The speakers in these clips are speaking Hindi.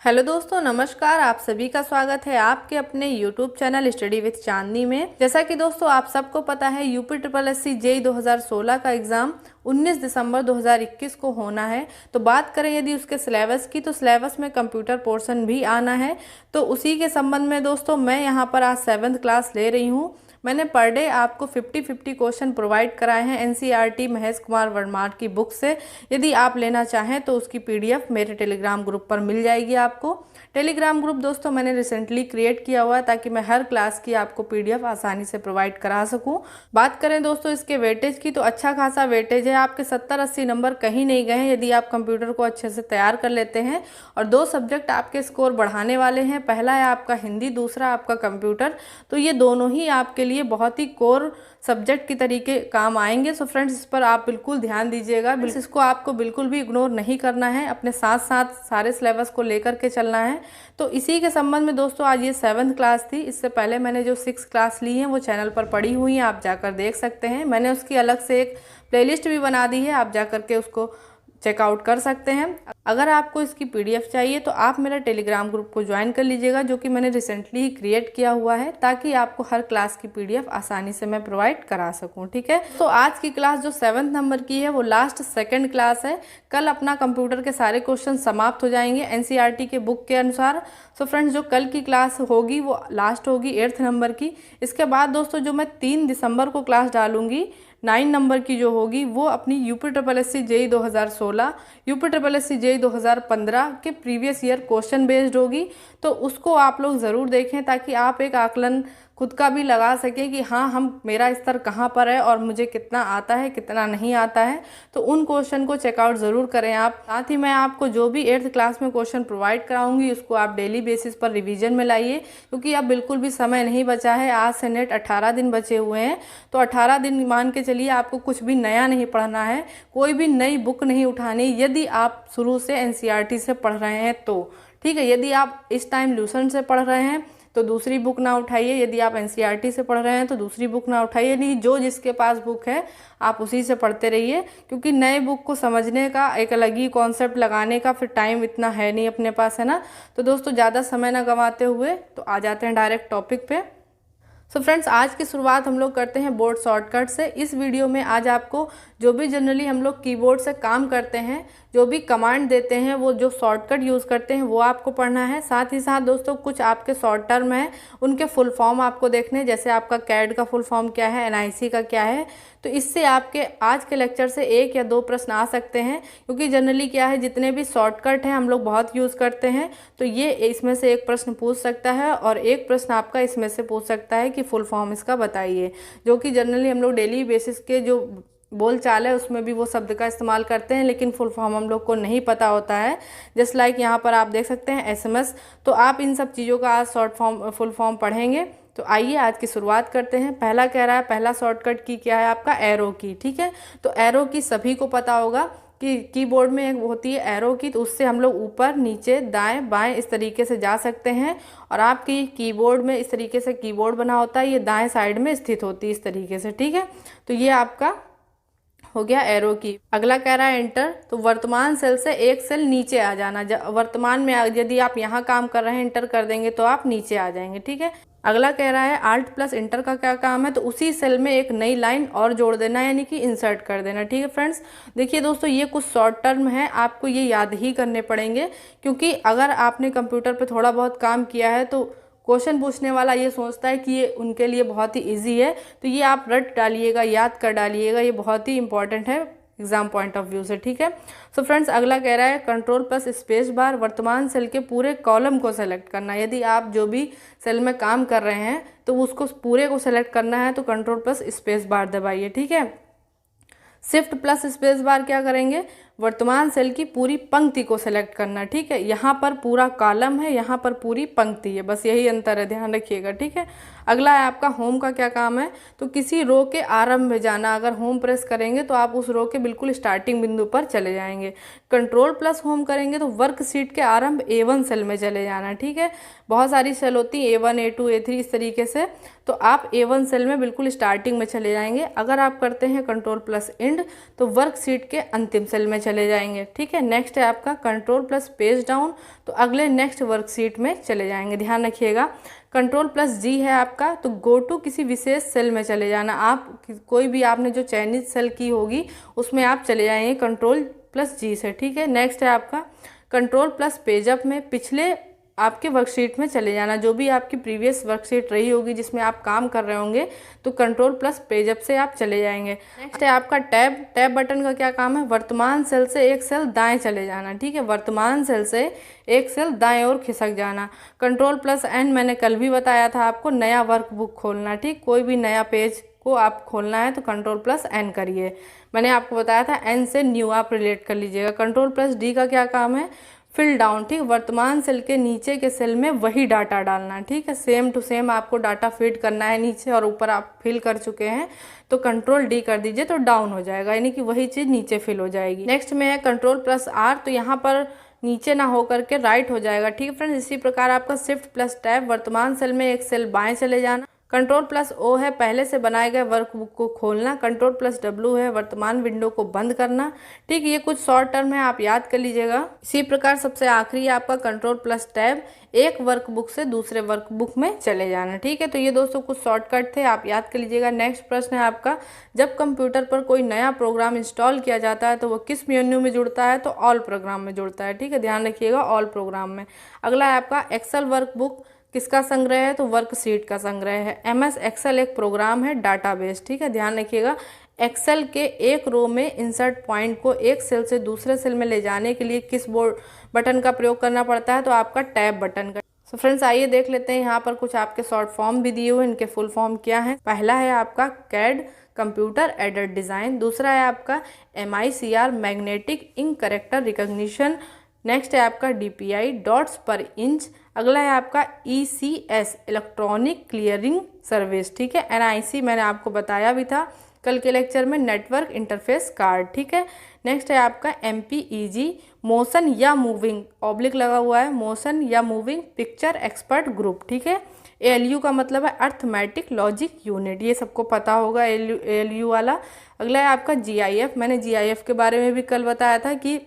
हेलो दोस्तों, नमस्कार। आप सभी का स्वागत है आपके अपने यूट्यूब चैनल स्टडी विद चांदनी में। जैसा कि दोस्तों आप सबको पता है, यूपी ट्रिपल एससी जेईई 2016 का एग्ज़ाम 19 दिसंबर 2021 को होना है। तो बात करें यदि उसके सिलेबस की, तो सिलेबस में कंप्यूटर पोर्शन भी आना है। तो उसी के संबंध में दोस्तों मैं यहाँ पर आज 7th क्लास ले रही हूँ। मैंने पर डे आपको 50-50 क्वेश्चन प्रोवाइड कराए हैं एनसीईआरटी महेश कुमार वर्मार की बुक से। यदि आप लेना चाहें तो उसकी पीडीएफ मेरे टेलीग्राम ग्रुप पर मिल जाएगी आपको। टेलीग्राम ग्रुप दोस्तों मैंने रिसेंटली क्रिएट किया हुआ है ताकि मैं हर क्लास की आपको पीडीएफ आसानी से प्रोवाइड करा सकूं। बात करें दोस्तों इसके वेटेज की, तो अच्छा खासा वेटेज है। आपके 70-80 नंबर कहीं नहीं गए हैं यदि आप कंप्यूटर को अच्छे से तैयार कर लेते हैं। और 2 सब्जेक्ट आपके स्कोर बढ़ाने वाले हैं। पहला है आपका हिंदी, दूसरा आपका कंप्यूटर। तो ये दोनों ही आपके लिए बहुत ही कोर सब्जेक्ट की तरीके काम आएंगे। सो फ्रेंड्स, इस पर आप बिल्कुल ध्यान दीजिएगा। इसको आपको बिल्कुल भी इग्नोर नहीं करना है, अपने साथ साथ सारे सिलेबस को लेकर के चलना है। तो इसी के संबंध में दोस्तों आज ये 7th क्लास थी। इससे पहले मैंने जो 6 क्लास ली हैं वो चैनल पर पड़ी हुई हैं, आप जाकर देख सकते हैं। मैंने उसकी अलग से एक प्लेलिस्ट भी बना दी है, आप जाकर के उसको चेकआउट कर सकते हैं। अगर आपको इसकी पीडीएफ चाहिए तो आप मेरा टेलीग्राम ग्रुप को ज्वाइन कर लीजिएगा, जो कि मैंने रिसेंटली ही क्रिएट किया हुआ है, ताकि आपको हर क्लास की पीडीएफ आसानी से मैं प्रोवाइड करा सकूं। ठीक है, तो आज की क्लास जो 7th नंबर की है वो लास्ट 2nd क्लास है। कल अपना कंप्यूटर के सारे क्वेश्चन समाप्त हो जाएंगे एनसीईआरटी के बुक के अनुसार। सो फ्रेंड्स, जो कल की क्लास होगी वो लास्ट होगी 8th नंबर की। इसके बाद दोस्तों जो मैं 3 दिसंबर को क्लास डालूंगी 9 नंबर की जो होगी वो अपनी UP triple SC JEE 2016, UP triple SC JEE 2015 के प्रीवियस ईयर क्वेश्चन बेस्ड होगी। तो उसको आप लोग ज़रूर देखें ताकि आप एक आकलन खुद का भी लगा सकें कि हाँ मेरा स्तर कहाँ पर है और मुझे कितना आता है कितना नहीं आता है। तो उन क्वेश्चन को चेकआउट ज़रूर करें आप। साथ ही मैं आपको जो भी 8th क्लास में क्वेश्चन प्रोवाइड कराऊंगी उसको आप डेली बेसिस पर रिवीजन में लाइए, क्योंकि अब बिल्कुल भी समय नहीं बचा है। आज से नेट 18 दिन बचे हुए हैं। तो 18 दिन मान के चलिए आपको कुछ भी नया नहीं पढ़ना है, कोई भी नई बुक नहीं उठानी यदि आप शुरू से एनसीईआरटी से पढ़ रहे हैं तो। ठीक है, यदि आप इस टाइम लूसेंट से पढ़ रहे हैं तो दूसरी बुक ना उठाइए। यदि आप एनसीईआरटी से पढ़ रहे हैं तो दूसरी बुक ना उठाइए। नहीं, जो जिसके पास बुक है आप उसी से पढ़ते रहिए, क्योंकि नए बुक को समझने का एक अलग ही कॉन्सेप्ट लगाने का फिर टाइम इतना है नहीं अपने पास, है ना। तो दोस्तों ज़्यादा समय ना गंवाते हुए तो आ जाते हैं डायरेक्ट टॉपिक पे। सो फ्रेंड्स, आज की शुरुआत हम लोग करते हैं बोर्ड शॉर्टकट से। इस वीडियो में आज आपको जो भी जनरली हम लोग कीबोर्ड से काम करते हैं, जो भी कमांड देते हैं, वो जो शॉर्टकट यूज़ करते हैं वो आपको पढ़ना है। साथ ही साथ दोस्तों कुछ आपके शॉर्ट टर्म हैं उनके फुल फॉर्म आपको देखने हैं, जैसे आपका कैड का फुल फॉर्म क्या है, एनआईसी का क्या है। तो इससे आपके आज के लेक्चर से 1 या 2 प्रश्न आ सकते हैं, क्योंकि जनरली क्या है जितने भी शॉर्टकट हैं हम लोग बहुत यूज़ करते हैं। तो ये इसमें से एक प्रश्न पूछ सकता है और एक प्रश्न आपका इसमें से पूछ सकता है कि फुल फॉर्म इसका बताइए, जो कि जनरली हम लोग डेली बेसिस के जो बोल चाल है उसमें भी वो शब्द का इस्तेमाल करते हैं, लेकिन फुल फॉर्म हम लोग को नहीं पता होता है। जस्ट लाइक यहाँ पर आप देख सकते हैं एसएमएस। तो आप इन सब चीज़ों का आज फुल फॉर्म पढ़ेंगे। तो आइए आज की शुरुआत करते हैं। पहला कह रहा है, पहला शॉर्टकट की क्या है आपका, एरो की। ठीक है, तो एरो की सभी को पता होगा कि कीबोर्ड में एक होती है एरो की, तो उससे हम लोग ऊपर नीचे दाएं बाएं इस तरीके से जा सकते हैं। और आपकी कीबोर्ड में इस तरीके से कीबोर्ड बना होता है, ये दाएं साइड में स्थित होती है इस तरीके से। ठीक है, तो ये आपका हो गया एरो की। अगला कह रहा है एंटर, तो वर्तमान सेल से एक सेल नीचे आ जाना। वर्तमान में यदि आप यहाँ काम कर रहे हैं, एंटर कर देंगे तो आप नीचे आ जाएंगे। ठीक है, अगला कह रहा है आल्ट प्लस इंटर का क्या काम है, तो उसी सेल में एक नई लाइन और जोड़ देना, यानी कि इंसर्ट कर देना। ठीक है फ्रेंड्स, देखिए दोस्तों ये कुछ शॉर्ट टर्म है, आपको ये याद ही करने पड़ेंगे, क्योंकि अगर आपने कंप्यूटर पे थोड़ा बहुत काम किया है तो क्वेश्चन पूछने वाला ये सोचता है कि ये उनके लिए बहुत ही इजी है। तो ये आप रट डालिएगा, याद कर डालिएगा, ये बहुत ही इंपॉर्टेंट है एग्जाम पॉइंट ऑफ व्यू से। ठीक है, सो फ्रेंड्स अगला कह रहा है कंट्रोल प्लस स्पेस बार वर्तमान सेल के पूरे कॉलम को सेलेक्ट करना। यदि आप जो भी सेल में काम कर रहे हैं तो उसको पूरे को सेलेक्ट करना है तो कंट्रोल प्लस स्पेस बार दबाइए। ठीक है, शिफ्ट प्लस स्पेस बार क्या करेंगे, वर्तमान सेल की पूरी पंक्ति को सेलेक्ट करना। ठीक है, यहाँ पर पूरा कॉलम है, यहाँ पर पूरी पंक्ति है, बस यही अंतर है, ध्यान रखिएगा। ठीक है, अगला है आपका होम का क्या काम है, तो किसी रो के आरंभ में जाना। अगर होम प्रेस करेंगे तो आप उस रो के बिल्कुल स्टार्टिंग बिंदु पर चले जाएंगे। कंट्रोल प्लस होम करेंगे तो वर्कशीट के आरंभ A1 सेल में चले जाना। ठीक है, बहुत सारी सेल होती है A1 A2 A3 इस तरीके से, तो आप A1 सेल में बिल्कुल स्टार्टिंग में चले जाएंगे। अगर आप करते हैं कंट्रोल प्लस इंड तो वर्कशीट के अंतिम सेल में चले जाएंगे। ठीक है, नेक्स्ट है आपका कंट्रोल प्लस पेज डाउन, तो अगले नेक्स्ट वर्कशीट में चले जाएंगे। ध्यान रखिएगा, कंट्रोल प्लस जी है आपका, तो गो टू किसी विशेष सेल में चले जाना। आप कोई भी आपने जो चयनित सेल की होगी उसमें आप चले जाएंगे कंट्रोल प्लस जी से। ठीक है, नेक्स्ट है आपका कंट्रोल प्लस पेज अप में पिछले आपके वर्कशीट में चले जाना, जो भी आपकी प्रीवियस वर्कशीट रही होगी जिसमें आप काम कर रहे होंगे, तो कंट्रोल प्लस पेज अप से आप चले जाएंगे। नेक्स्ट है आपका टैब बटन का क्या काम है, वर्तमान सेल से एक सेल दाएं चले जाना। ठीक है, वर्तमान सेल से एक सेल दाएं ओर खिसक जाना। कंट्रोल प्लस एन मैंने कल भी बताया था आपको, नया वर्कबुक खोलना। ठीक, कोई भी नया पेज को आप खोलना है तो कंट्रोल प्लस एन करिए। मैंने आपको बताया था एन से न्यू आप रिलेट कर लीजिएगा। कंट्रोल प्लस डी का क्या काम है, फिल डाउन। ठीक, वर्तमान सेल के नीचे के सेल में वही डाटा डालना। ठीक है, सेम टू सेम आपको डाटा फीड करना है, नीचे और ऊपर आप फिल कर चुके हैं तो कंट्रोल डी कर दीजिए तो डाउन हो जाएगा, यानी कि वही चीज़ नीचे फिल हो जाएगी। नेक्स्ट में है कंट्रोल प्लस आर, तो यहाँ पर नीचे ना हो करके राइट हो जाएगा। ठीक है फ्रेंड्स, इसी प्रकार आपका शिफ्ट प्लस टैब, वर्तमान सेल में एक सेल बाएं चले जाना। कंट्रोल प्लस ओ है पहले से बनाए गए वर्कबुक को खोलना। कंट्रोल प्लस डब्ल्यू है वर्तमान विंडो को बंद करना। ठीक, ये कुछ शॉर्ट टर्म है, आप याद कर लीजिएगा। इसी प्रकार सबसे आखिरी है आपका कंट्रोल प्लस टैब, एक वर्कबुक से दूसरे वर्कबुक में चले जाना। ठीक है, तो ये दोस्तों कुछ शॉर्टकट थे, आप याद कर लीजिएगा। नेक्स्ट प्रश्न है आपका, जब कंप्यूटर पर कोई नया प्रोग्राम इंस्टॉल किया जाता है तो वो किस मेन्यू में जुड़ता है, तो ऑल प्रोग्राम में जुड़ता है। ठीक है, ध्यान रखिएगा, ऑल प्रोग्राम में। अगला है आपका एक्सेल वर्कबुक किसका संग्रह है, तो वर्कशीट का संग्रह है। MS एक्सेल एक प्रोग्राम है, डाटाबेस। ठीक है, ध्यान रखिएगा, एक्सेल के एक रो में इंसर्ट पॉइंट को एक सेल से दूसरे सेल में ले जाने के लिए किस बोर्ड बटन का प्रयोग करना पड़ता है, तो आपका टैब बटन का। तो फ्रेंड्स आइए देख लेते हैं, यहाँ पर कुछ आपके शॉर्ट फॉर्म भी दिए हुए, इनके फुल फॉर्म क्या है। पहला है आपका कैड, कंप्यूटर एडेड डिज़ाइन। दूसरा है आपका MICR, magnetic ink character recognition. Next है आपका DPI, डॉट्स पर इंच। अगला है आपका ECS, इलेक्ट्रॉनिक क्लियरिंग सर्विस। ठीक है, NIC मैंने आपको बताया भी था कल के लेक्चर में, नेटवर्क इंटरफेस कार्ड। ठीक है, नेक्स्ट है आपका MPEG, मोशन या मूविंग, ऑब्लिक लगा हुआ है, मोशन या मूविंग पिक्चर एक्सपर्ट ग्रुप। ठीक है, ALU का मतलब है अर्थमेटिक लॉजिक यूनिट, ये सबको पता होगा ALU वाला। अगला है आपका GIF, मैंने GIF के बारे में भी कल बताया था कि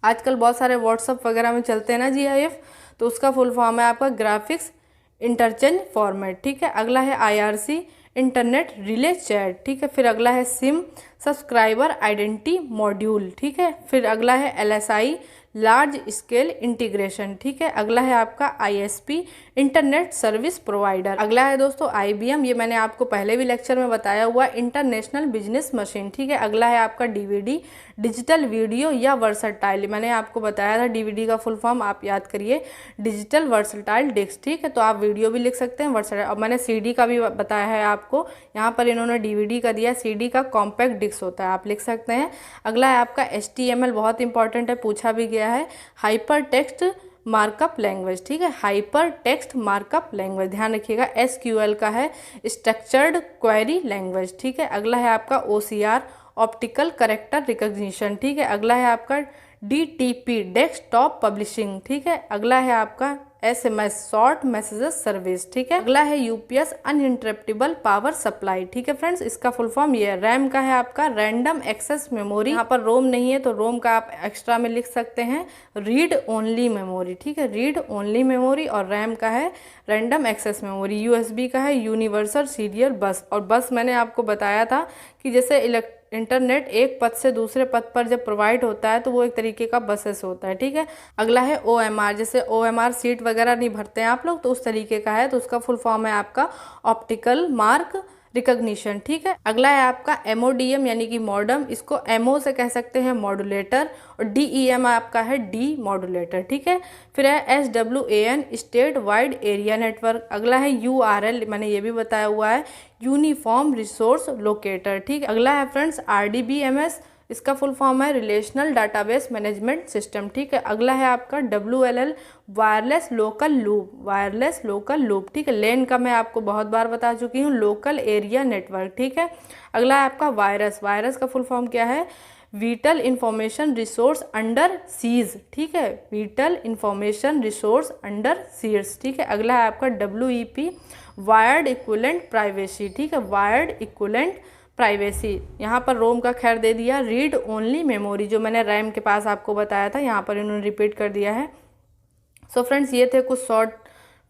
आजकल बहुत सारे व्हाट्सअप वगैरह में चलते हैं ना GIF, तो उसका फुल फॉर्म है आपका ग्राफिक्स इंटरचेंज फॉर्मेट। ठीक है, अगला है IRC, इंटरनेट रिले चैट। ठीक है, फिर अगला है सिम, सब्सक्राइबर आइडेंटिटी मॉड्यूल। ठीक है, फिर अगला है LSI, लार्ज स्केल इंटीग्रेशन। ठीक है, अगला है आपका ISP, इंटरनेट सर्विस प्रोवाइडर। अगला है दोस्तों IBM, ये मैंने आपको पहले भी लेक्चर में बताया हुआ, इंटरनेशनल बिजनेस मशीन। ठीक है, अगला है आपका DVD, डिजिटल वीडियो या वर्सटाइल, मैंने आपको बताया था DVD का फुल फॉर्म आप याद करिए, डिजिटल वर्सटाइल डिस्क। ठीक है, तो आप वीडियो भी लिख सकते हैं वर्सटाइल। और मैंने CD का भी बताया है आपको, यहाँ पर इन्होंने DVD का दिया, CD का कॉम्पैक्ट डिस्क होता है, आप लिख सकते हैं। अगला है आपका HTML, बहुत इंपॉर्टेंट है, पूछा भी गया है, हाइपर टेक्स्ट मार्कअप लैंग्वेज। ठीक है, हाइपर टेक्स्ट मार्कअप लैंग्वेज, ध्यान रखिएगा। SQL का है स्ट्रक्चर्ड क्वेरी लैंग्वेज। ठीक है, अगला है आपका OCR, ऑप्टिकल कैरेक्टर रिकॉग्निशन। ठीक है, अगला है आपका DTP, डेस्कटॉप पब्लिशिंग। ठीक है, अगला है आपका SMS, शॉर्ट मैसेजेस सर्विस। ठीक है, अगला है UPS, अनइंटरप्टेबल पावर सप्लाई। ठीक है फ्रेंड्स, इसका फुल फॉर्म ये है। रैम का है आपका रैंडम एक्सेस मेमोरी, यहाँ पर रोम नहीं है तो रोम का आप एक्स्ट्रा में लिख सकते हैं, रीड ओनली मेमोरी। ठीक है, रीड ओनली मेमोरी। और रैम का है रैंडम एक्सेस मेमोरी। USB का है यूनिवर्सल सीरियल बस। और बस मैंने आपको बताया था कि जैसे इंटरनेट एक पथ से दूसरे पथ पर जब प्रोवाइड होता है तो वो एक तरीके का बसेस होता है। ठीक है, अगला है OMR, जैसे OMR सीट वगैरह नहीं भरते हैं आप लोग, तो उस तरीके का है, तो उसका फुल फॉर्म है आपका ऑप्टिकल मार्क रिकॉग्निशन। ठीक है, अगला है आपका MODM यानी कि मॉडम, इसको MO से कह सकते हैं मॉड्यूलेटर, और DEM आपका है डी मॉड्यूलेटर। ठीक है, फिर है SWAN, state wide area network. अगला है URL, मैंने ये भी बताया हुआ है, यूनिफॉर्म रिसोर्स लोकेटर। ठीक है, अगला है फ्रेंड्स RDBMS, इसका फुल फॉर्म है रिलेशनल डाटाबेस मैनेजमेंट सिस्टम। ठीक है, अगला है आपका WLL, wireless local loop, wireless local loop. ठीक है, लेन का मैं आपको बहुत बार बता चुकी हूँ, लोकल एरिया नेटवर्क। ठीक है, अगला है आपका वायरस, वायरस का फुल फॉर्म क्या है, whittle information resource under seize. ठीक है, whittle information resource under seize. ठीक है, अगला है आपका WEP, वायर्ड इक्विवेलेंट प्राइवेसी। ठीक है, वायर्ड इक्विवेलेंट प्राइवेसी। यहाँ पर रोम का खैर दे दिया रीड ओनली मेमोरी, जो मैंने रैम के पास आपको बताया था यहाँ पर इन्होंने रिपीट कर दिया है। सो फ्रेंड्स, ये थे कुछ शॉर्ट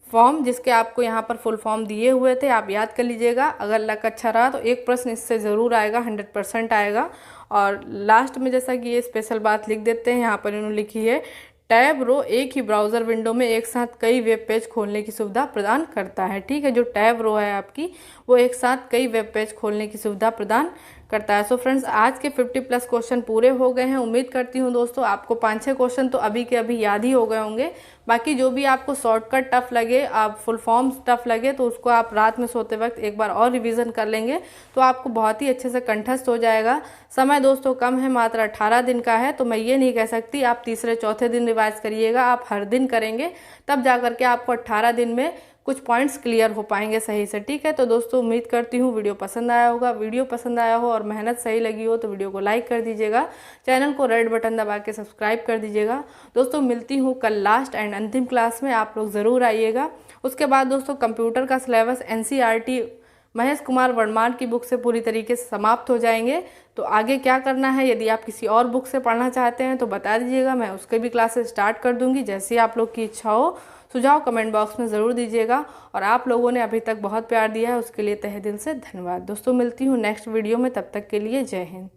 फॉर्म जिसके आपको यहाँ पर फुल फॉर्म दिए हुए थे, आप याद कर लीजिएगा। अगर लक अच्छा रहा तो एक प्रश्न इससे ज़रूर आएगा, 100% आएगा। और लास्ट में जैसा कि ये स्पेशल बात लिख देते हैं, यहाँ पर इन्होंने लिखी है टैब रो एक ही ब्राउज़र विंडो में एक साथ कई वेब पेज खोलने की सुविधा प्रदान करता है। ठीक है, जो टैब रो है आपकी वो एक साथ कई वेब पेज खोलने की सुविधा प्रदान करता है। सो फ्रेंड्स, आज के 50+ क्वेश्चन पूरे हो गए हैं। उम्मीद करती हूँ दोस्तों आपको 5-6 क्वेश्चन तो अभी के अभी याद ही हो गए होंगे। बाकी जो भी आपको शॉर्टकट टफ लगे, आप फुल फॉर्म टफ लगे, तो उसको आप रात में सोते वक्त एक बार और रिवीजन कर लेंगे तो आपको बहुत ही अच्छे से कंठस्थ हो जाएगा। समय दोस्तों कम है, मात्र 18 दिन का है, तो मैं ये नहीं कह सकती आप तीसरे चौथे दिन रिवाइज करिएगा, आप हर दिन करेंगे तब जा करके आपको 18 दिन में कुछ पॉइंट्स क्लियर हो पाएंगे सही से। ठीक है, तो दोस्तों उम्मीद करती हूँ वीडियो पसंद आया होगा। वीडियो पसंद आया हो और मेहनत सही लगी हो तो वीडियो को लाइक कर दीजिएगा, चैनल को रेड बटन दबा के सब्सक्राइब कर दीजिएगा। दोस्तों मिलती हूँ कल लास्ट एंड अंतिम क्लास में, आप लोग ज़रूर आइएगा। उसके बाद दोस्तों कंप्यूटर का सिलेबस NCERT महेश कुमार वर्मार की बुक से पूरी तरीके से समाप्त हो जाएंगे। तो आगे क्या करना है, यदि आप किसी और बुक से पढ़ना चाहते हैं तो बता दीजिएगा, मैं उसके भी क्लासेस स्टार्ट कर दूंगी। जैसे आप लोग की इच्छा हो, सुझाव कमेंट बॉक्स में ज़रूर दीजिएगा। और आप लोगों ने अभी तक बहुत प्यार दिया है, उसके लिए तहे दिल से धन्यवाद। दोस्तों मिलती हूँ नेक्स्ट वीडियो में, तब तक के लिए जय हिंद।